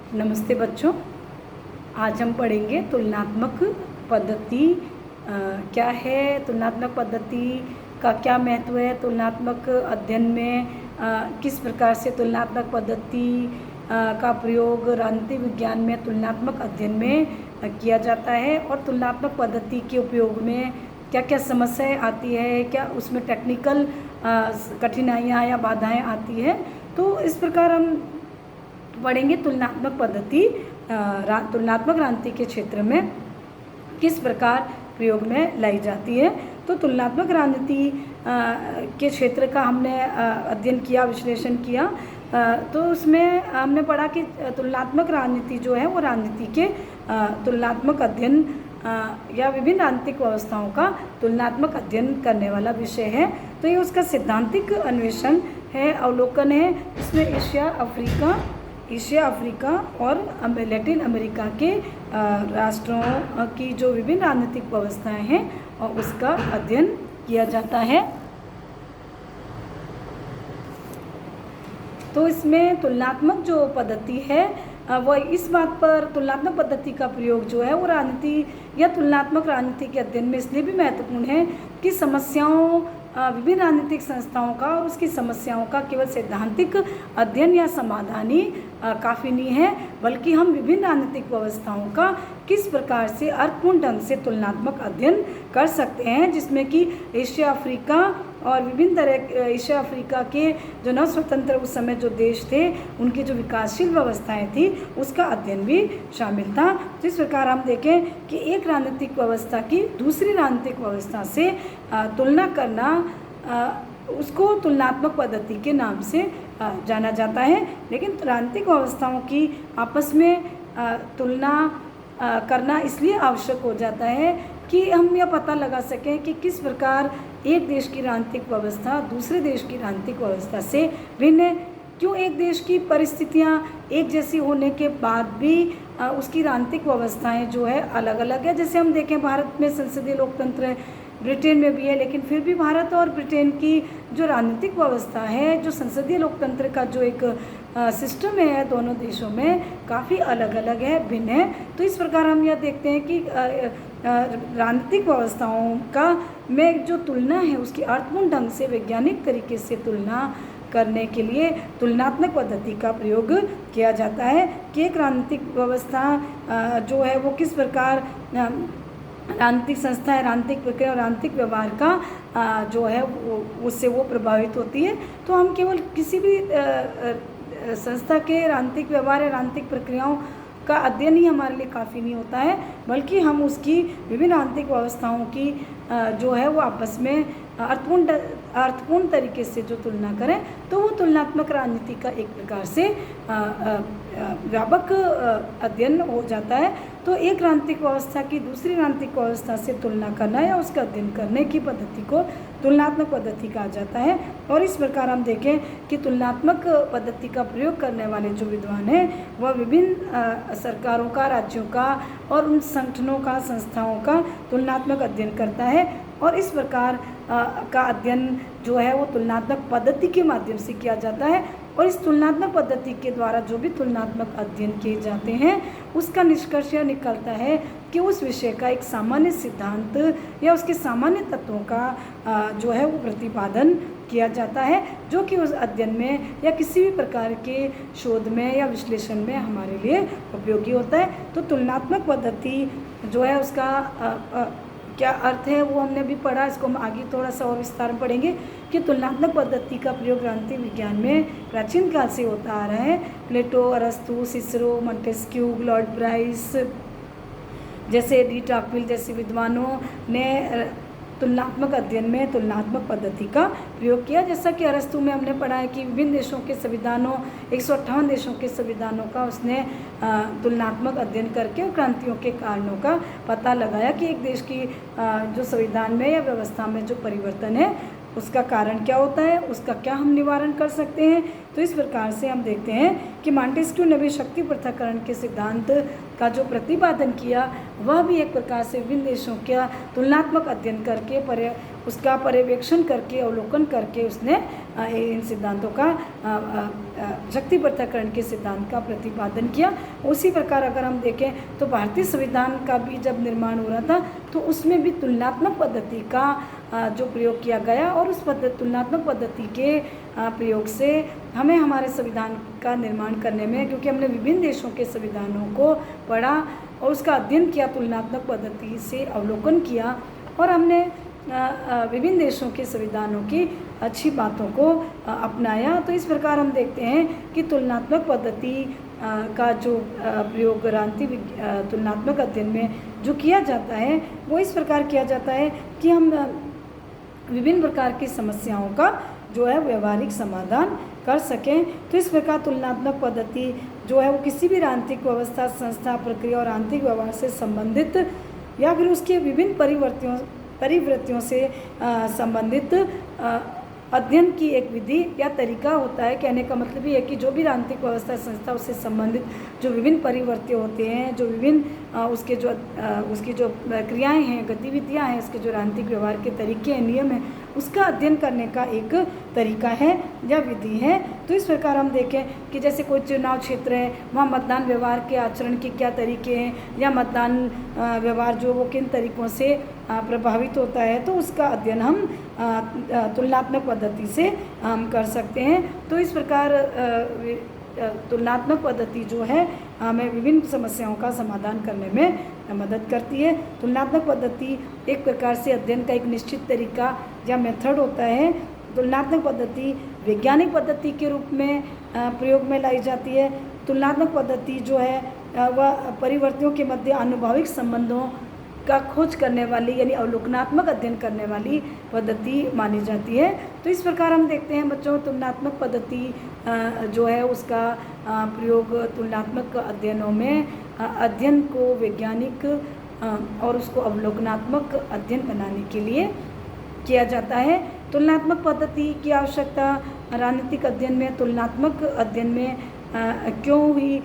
नमस्ते बच्चों। आज हम पढ़ेंगे तुलनात्मक पद्धति क्या है, तुलनात्मक पद्धति का क्या महत्व है, तुलनात्मक अध्ययन में किस प्रकार से तुलनात्मक पद्धति का प्रयोग राजनीतिक विज्ञान में तुलनात्मक अध्ययन में किया जाता है और तुलनात्मक पद्धति के उपयोग में क्या क्या समस्याएं आती है, क्या उसमें टेक्निकल कठिनाइयाँ या बाधाएं आती है। तो इस प्रकार हम पढ़ेंगे तुलनात्मक पद्धति तुलनात्मक राजनीति के क्षेत्र में किस प्रकार प्रयोग में लाई जाती है। तो तुलनात्मक राजनीति के क्षेत्र का हमने अध्ययन किया, विश्लेषण किया। तो उसमें हमने पढ़ा कि तुलनात्मक राजनीति जो है वो राजनीति के तुलनात्मक अध्ययन या विभिन्न राजनीतिक व्यवस्थाओं का तुलनात्मक अध्ययन करने वाला विषय है। तो ये उसका सिद्धांतिक अन्वेषण है, अवलोकन है। इसमें एशिया, अफ्रीका और लैटिन अमेरिका के राष्ट्रों की जो विभिन्न राजनीतिक व्यवस्थाएं हैं और उसका अध्ययन किया जाता है। तो इसमें तुलनात्मक जो पद्धति है वह इस बात पर, तुलनात्मक पद्धति का प्रयोग जो है वो राजनीति या तुलनात्मक राजनीति के अध्ययन में इसलिए भी महत्वपूर्ण है कि समस्याओं, विभिन्न राजनीतिक संस्थाओं का और उसकी समस्याओं का केवल सैद्धांतिक अध्ययन या समाधान ही काफ़ी नहीं है, बल्कि हम विभिन्न राजनीतिक व्यवस्थाओं का किस प्रकार से अर्थपूर्ण ढंग से तुलनात्मक अध्ययन कर सकते हैं, जिसमें कि एशिया, अफ्रीका और विभिन्न तरह एशिया अफ्रीका के जो नव स्वतंत्र उस समय जो देश थे उनकी जो विकासशील व्यवस्थाएं थी उसका अध्ययन भी शामिल था। जिस प्रकार हम देखें कि एक राजनीतिक व्यवस्था की दूसरी राजनीतिक व्यवस्था से तुलना करना, उसको तुलनात्मक पद्धति के नाम से जाना जाता है। लेकिन राजनीतिक व्यवस्थाओं की आपस में तुलना करना इसलिए आवश्यक हो जाता है कि हम यह पता लगा सकें कि किस प्रकार एक देश की राजनीतिक व्यवस्था दूसरे देश की राजनीतिक व्यवस्था से भिन्न है। क्यों एक देश की परिस्थितियां एक जैसी होने के बाद भी उसकी राजनीतिक व्यवस्थाएं जो है अलग अलग है। जैसे हम देखें भारत में संसदीय लोकतंत्र है, ब्रिटेन में भी है, लेकिन फिर भी भारत और ब्रिटेन की जो राजनीतिक व्यवस्था है, जो संसदीय लोकतंत्र का जो एक सिस्टम है दोनों देशों में काफ़ी अलग अलग है, भिन्न है। तो इस प्रकार हम यह देखते हैं कि राजनीतिक व्यवस्थाओं का में जो तुलना है उसकी अर्थपूर्ण ढंग से वैज्ञानिक तरीके से तुलना करने के लिए तुलनात्मक पद्धति का प्रयोग किया जाता है कि एक राजनीतिक व्यवस्था जो है वो किस प्रकार राजनीतिक संस्था है, राजनीतिक प्रक्रिया और राजनीतिक व्यवहार का जो है उससे वो प्रभावित होती है। तो हम केवल किसी भी संस्था के राजनीतिक व्यवहार या राजनीतिक प्रक्रियाओं का अध्ययन ही हमारे लिए काफ़ी नहीं होता है, बल्कि हम उसकी विभिन्न राजनीतिक व्यवस्थाओं की जो है वो आपस में अर्थपूर्ण तरीके से जो तुलना करें तो वो तुलनात्मक राजनीति का एक प्रकार से व्यापक अध्ययन हो जाता है। तो एक राजनीतिक व्यवस्था की दूसरी राजनीतिक व्यवस्था से तुलना करना या उसका अध्ययन करने की पद्धति को तुलनात्मक पद्धति कहा जाता है। और इस प्रकार हम देखें कि तुलनात्मक पद्धति का प्रयोग करने वाले जो विद्वान हैं वह विभिन्न सरकारों का, राज्यों का और उन संगठनों का, संस्थाओं का तुलनात्मक अध्ययन करता है। और इस प्रकार का अध्ययन जो है वो तुलनात्मक पद्धति के माध्यम से किया जाता है। और इस तुलनात्मक पद्धति के द्वारा जो भी तुलनात्मक अध्ययन किए जाते हैं उसका निष्कर्ष यह निकलता है कि उस विषय का एक सामान्य सिद्धांत या उसके सामान्य तत्वों का जो है वो प्रतिपादन किया जाता है, जो कि उस अध्ययन में या किसी भी प्रकार के शोध में या विश्लेषण में हमारे लिए उपयोगी होता है। तो तुलनात्मक पद्धति जो है उसका क्या अर्थ है वो हमने भी पढ़ा, इसको हम आगे थोड़ा सा और विस्तार में पढ़ेंगे कि तुलनात्मक पद्धति का प्रयोग राजनीतिक विज्ञान में प्राचीन काल से होता आ रहा है। प्लेटो, अरस्तु, सिसरो, मोंटेस्क्यू, लॉर्ड ब्राइस जैसे डी टॉकविल जैसे विद्वानों ने तुलनात्मक अध्ययन में तुलनात्मक पद्धति का प्रयोग किया। जैसा कि अरस्तु में हमने पढ़ा है कि विभिन्न देशों के संविधानों, 158 देशों के संविधानों का उसने तुलनात्मक अध्ययन करके क्रांतियों के कारणों का पता लगाया कि एक देश की जो संविधान में या व्यवस्था में जो परिवर्तन है उसका कारण क्या होता है, उसका क्या हम निवारण कर सकते हैं। तो इस प्रकार से हम देखते हैं कि मॉन्टेस्क्यू ने भी शक्ति पृथक्करण के सिद्धांत का जो प्रतिपादन किया वह भी एक प्रकार से विभिन्न देशों का तुलनात्मक अध्ययन करके उसका पर्यवेक्षण करके, अवलोकन करके उसने इन सिद्धांतों का शक्ति पृथक्करण के सिद्धांत का प्रतिपादन किया। उसी प्रकार अगर हम देखें तो भारतीय संविधान का भी जब निर्माण हो रहा था तो उसमें भी तुलनात्मक पद्धति का जो प्रयोग किया गया, और उस तुलनात्मक पद्धति के प्रयोग से हमें हमारे संविधान का निर्माण करने में, क्योंकि हमने विभिन्न देशों के संविधानों को पढ़ा और उसका अध्ययन किया, तुलनात्मक पद्धति से अवलोकन किया, और हमने विभिन्न देशों के संविधानों की अच्छी बातों को अपनाया। तो इस प्रकार हम देखते हैं कि तुलनात्मक पद्धति का जो प्रयोग तुलनात्मक अध्ययन में जो किया जाता है वो इस प्रकार किया जाता है कि हम विभिन्न प्रकार की समस्याओं का जो है व्यवहारिक समाधान कर सकें। तो इस प्रकार तुलनात्मक पद्धति जो है वो किसी भी राजनीतिक व्यवस्था, संस्था, प्रक्रिया और आंतरिक व्यवहार से संबंधित या फिर उसके विभिन्न परिवृत्तियों से संबंधित अध्ययन की एक विधि या तरीका होता है। कहने का मतलब ये है कि जो भी राजनीतिक व्यवस्था, संस्था उससे संबंधित जो विभिन्न परिवर्त्य होते हैं, जो विभिन्न उसकी जो क्रियाएं हैं, गतिविधियां हैं, उसके जो राजनीतिक व्यवहार के तरीके हैं, नियम हैं, उसका अध्ययन करने का एक तरीका है या विधि है। तो इस प्रकार हम देखें कि जैसे कोई चुनाव क्षेत्र है, वहाँ मतदान व्यवहार के आचरण के क्या तरीके हैं, या मतदान व्यवहार जो वो किन तरीक़ों से प्रभावित होता है, तो उसका अध्ययन हम तुलनात्मक पद्धति से हम कर सकते हैं। तो इस प्रकार तुलनात्मक पद्धति जो है हमें विभिन्न समस्याओं का समाधान करने में मदद करती है। तुलनात्मक पद्धति एक प्रकार से अध्ययन का एक निश्चित तरीका या मेथड होता है। तुलनात्मक पद्धति वैज्ञानिक पद्धति के रूप में प्रयोग में लाई जाती है। तुलनात्मक पद्धति जो है वह परिवर्तियों के मध्य आनुभाविक संबंधों का खोज करने वाली यानी अवलोकनात्मक अध्ययन करने वाली पद्धति मानी जाती है। तो इस प्रकार हम देखते हैं बच्चों, तुलनात्मक पद्धति जो है उसका प्रयोग तुलनात्मक अध्ययनों में अध्ययन को वैज्ञानिक और उसको अवलोकनात्मक अध्ययन बनाने के लिए किया जाता है। तुलनात्मक पद्धति की आवश्यकता राजनीतिक अध्ययन में, तुलनात्मक अध्ययन में क्यों हुई,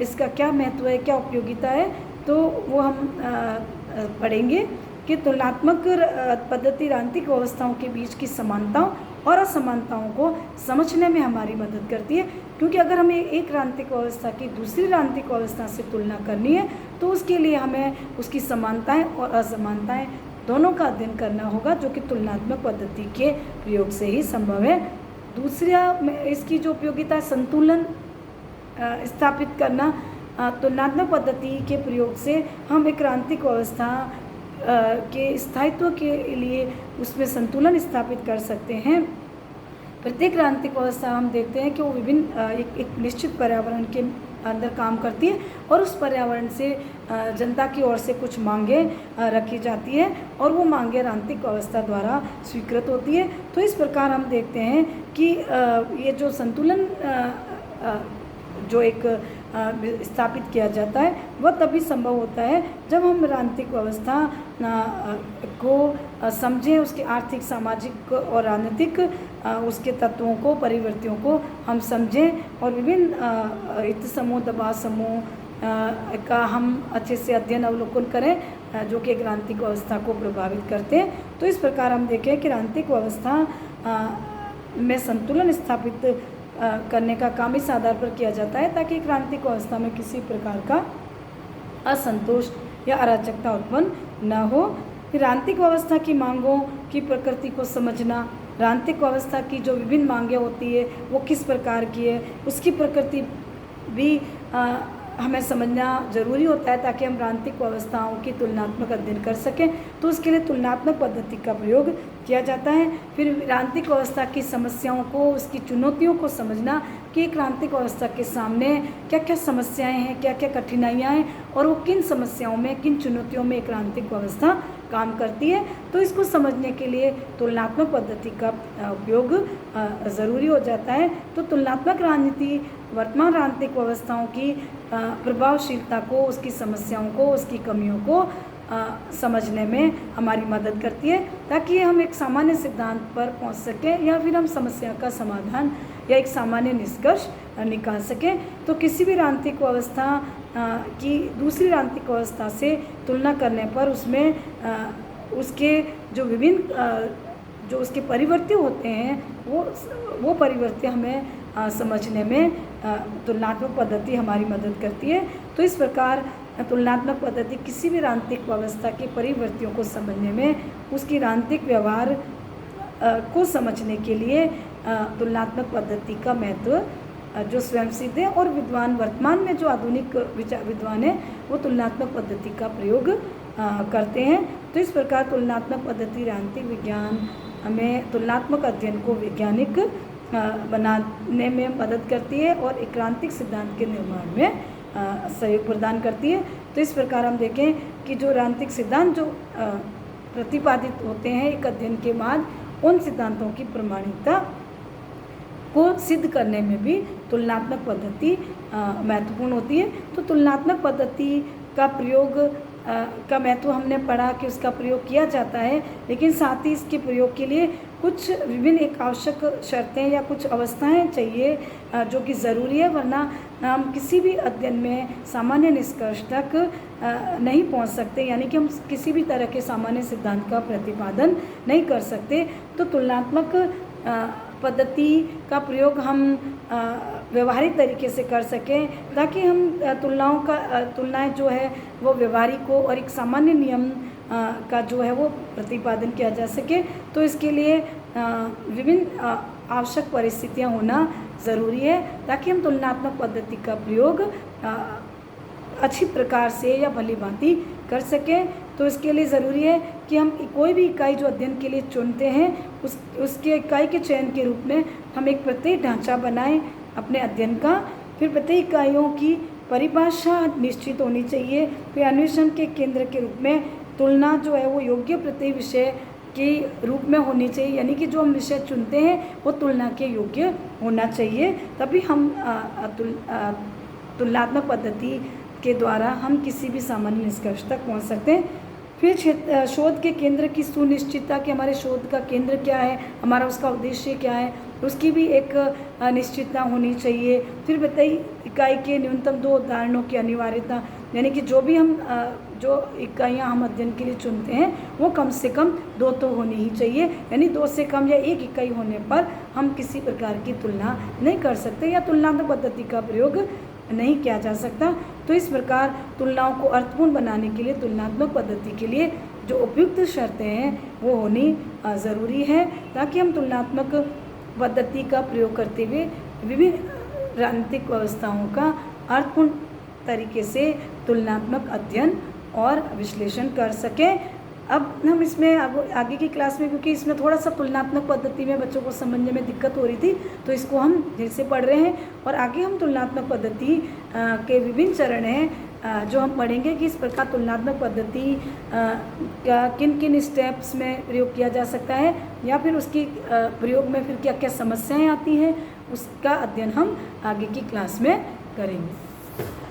इसका क्या महत्व है, क्या उपयोगिता है, तो वो हम पढ़ेंगे कि तुलनात्मक पद्धति राजनीतिक व्यवस्थाओं के बीच की समानताओं और असमानताओं को समझने में हमारी मदद करती है। क्योंकि अगर हमें एक राजनीतिक व्यवस्था की दूसरी राजनीतिक व्यवस्था से तुलना करनी है तो उसके लिए हमें उसकी समानताएं और असमानताएं दोनों का अध्ययन करना होगा, जो कि तुलनात्मक पद्धति के प्रयोग से ही संभव है। दूसरा इसकी जो उपयोगिता संतुलन स्थापित करना, तुलनात्मक पद्धति के प्रयोग से हम एक राजनीतिक व्यवस्था के स्थायित्व के लिए उसमें संतुलन स्थापित कर सकते हैं। प्रत्येक राजनीतिक व्यवस्था हम देखते हैं कि वो विभिन्न एक निश्चित पर्यावरण के अंदर काम करती है और उस पर्यावरण से जनता की ओर से कुछ मांगें रखी जाती है और वो मांगें राजनीतिक व्यवस्था द्वारा स्वीकृत होती है। तो इस प्रकार हम देखते हैं कि ये जो संतुलन जो एक स्थापित किया जाता है वह तभी संभव होता है जब हम राजनीतिक व्यवस्था को समझें, उसके आर्थिक, सामाजिक और राजनीतिक उसके तत्वों को, परिवर्तियों को हम समझें और विभिन्न हित समूह, दबाव समूह का हम अच्छे से अध्ययन अवलोकन करें जो कि एक राजनीतिक व्यवस्था को प्रभावित करते हैं। तो इस प्रकार हम देखें कि राजनीतिक व्यवस्था में संतुलन स्थापित करने का काम इस आधार पर किया जाता है ताकि एक राजनीतिक व्यवस्था में किसी प्रकार का असंतोष या अराजकता उत्पन्न न हो। राजनीतिक व्यवस्था की मांगों की प्रकृति को समझना, राजनीतिक व्यवस्था की जो विभिन्न मांगें होती है वो किस प्रकार की है, उसकी प्रकृति भी हमें समझना ज़रूरी होता है ताकि हम राजनीतिक व्यवस्थाओं की तुलनात्मक अध्ययन कर सकें। तो उसके लिए तुलनात्मक पद्धति का प्रयोग किया जाता है। फिर राजनीतिक व्यवस्था की समस्याओं को, उसकी चुनौतियों को समझना कि एक राजनीतिक व्यवस्था के सामने क्या क्या समस्याएं हैं, क्या क्या कठिनाइयाँ हैं और वो किन समस्याओं में, किन चुनौतियों में एक राजनीतिक व्यवस्था काम करती है। तो इसको समझने के लिए तुलनात्मक पद्धति का उपयोग ज़रूरी हो जाता है। तो तुलनात्मक राजनीति वर्तमान राजनीतिक व्यवस्थाओं की प्रभावशीलता को, उसकी समस्याओं को, उसकी कमियों को समझने में हमारी मदद करती है ताकि हम एक सामान्य सिद्धांत पर पहुंच सकें या फिर हम समस्या का समाधान या एक सामान्य निष्कर्ष निकाल सकें। तो किसी भी राजनीतिक व्यवस्था की दूसरी राजनीतिक व्यवस्था से तुलना करने पर उसमें उसके जो विभिन्न जो उसके परिवर्ती होते हैं वो परिवर्ती हमें समझने में तुलनात्मक पद्धति हमारी मदद करती है। तो इस प्रकार तुलनात्मक पद्धति किसी भी रांत्रिक व्यवस्था के परिवर्तियों को समझने में, उसकी रांत्रिक व्यवहार को समझने के लिए तुलनात्मक पद्धति का महत्व जो स्वयं सिद्ध है। और विद्वान वर्तमान में जो आधुनिक विद्वान है वो तुलनात्मक पद्धति का प्रयोग करते हैं। तो इस प्रकार तुलनात्मक पद्धति रांत्रिक विज्ञान में तुलनात्मक अध्ययन को वैज्ञानिक बनाने में मदद करती है और एक क्रांतिक सिद्धांत के निर्माण में सहयोग प्रदान करती है। तो इस प्रकार हम देखें कि जो रांत्रिक सिद्धांत जो प्रतिपादित होते हैं एक अध्ययन के बाद, उन सिद्धांतों की प्रमाणिकता को सिद्ध करने में भी तुलनात्मक पद्धति महत्वपूर्ण होती है। तो तुलनात्मक पद्धति का प्रयोग का महत्व हमने पढ़ा कि उसका प्रयोग किया जाता है, लेकिन साथ ही इसके प्रयोग के लिए कुछ विभिन्न एक आवश्यक शर्तें या कुछ अवस्थाएं चाहिए जो कि ज़रूरी है, वरना हम किसी भी अध्ययन में सामान्य निष्कर्ष तक नहीं पहुंच सकते, यानी कि हम किसी भी तरह के सामान्य सिद्धांत का प्रतिपादन नहीं कर सकते। तो तुलनात्मक पद्धति का प्रयोग हम व्यवहारिक तरीके से कर सकें, ताकि हम तुलनाएं जो है वो व्यवहारिक हो और एक सामान्य नियम का जो है वो प्रतिपादन किया जा सके। तो इसके लिए विभिन्न आवश्यक परिस्थितियां होना ज़रूरी है, ताकि हम तुलनात्मक पद्धति का प्रयोग अच्छी प्रकार से या भली भांति कर सकें। तो इसके लिए ज़रूरी है कि हम कोई भी इकाई जो अध्ययन के लिए चुनते हैं उसके इकाई के चयन के रूप में हम एक प्रत्येक ढांचा बनाएं अपने अध्ययन का। फिर प्रत्येक इकाइयों की परिभाषा निश्चित होनी चाहिए। फिर अन्वेषण के केंद्र के रूप में तुलना जो है वो योग्य प्रत्येक विषय के रूप में होनी चाहिए, यानी कि जो हम विषय चुनते हैं वो तुलना के योग्य होना चाहिए। तभी हम तुलनात्मक पद्धति के द्वारा हम किसी भी सामान्य निष्कर्ष तक पहुंच सकते हैं। फिर शोध के केंद्र की सुनिश्चितता कि हमारे शोध का केंद्र क्या है, हमारा उसका उद्देश्य क्या है, उसकी भी एक निश्चितता होनी चाहिए। फिर बताइए इकाई के न्यूनतम 2 उदाहरणों की अनिवार्यता, यानी कि जो भी हम जो इकाइयाँ हम अध्ययन के लिए चुनते हैं वो कम से कम 2 तो होनी ही चाहिए, यानी 2 से कम या 1 इकाई होने पर हम किसी प्रकार की तुलना नहीं कर सकते या तुलनात्मक पद्धति का प्रयोग नहीं किया जा सकता। तो इस प्रकार तुलनाओं को अर्थपूर्ण बनाने के लिए तुलनात्मक पद्धति के लिए जो उपयुक्त शर्तें हैं वो होनी ज़रूरी है, ताकि हम तुलनात्मक पद्धति का प्रयोग करते हुए विभिन्न राजनीतिक व्यवस्थाओं का अर्थपूर्ण तरीके से तुलनात्मक अध्ययन और विश्लेषण कर सकें। अब हम इसमें आगे की क्लास में, क्योंकि इसमें थोड़ा सा तुलनात्मक पद्धति में बच्चों को समझने में दिक्कत हो रही थी, तो इसको हम धीरे से पढ़ रहे हैं और आगे हम तुलनात्मक पद्धति के विभिन्न चरण हैं जो हम पढ़ेंगे कि इस प्रकार तुलनात्मक पद्धति का किन किन स्टेप्स में प्रयोग किया जा सकता है, या फिर उसकी प्रयोग में फिर क्या क्या समस्याएं आती हैं, उसका अध्ययन हम आगे की क्लास में करेंगे।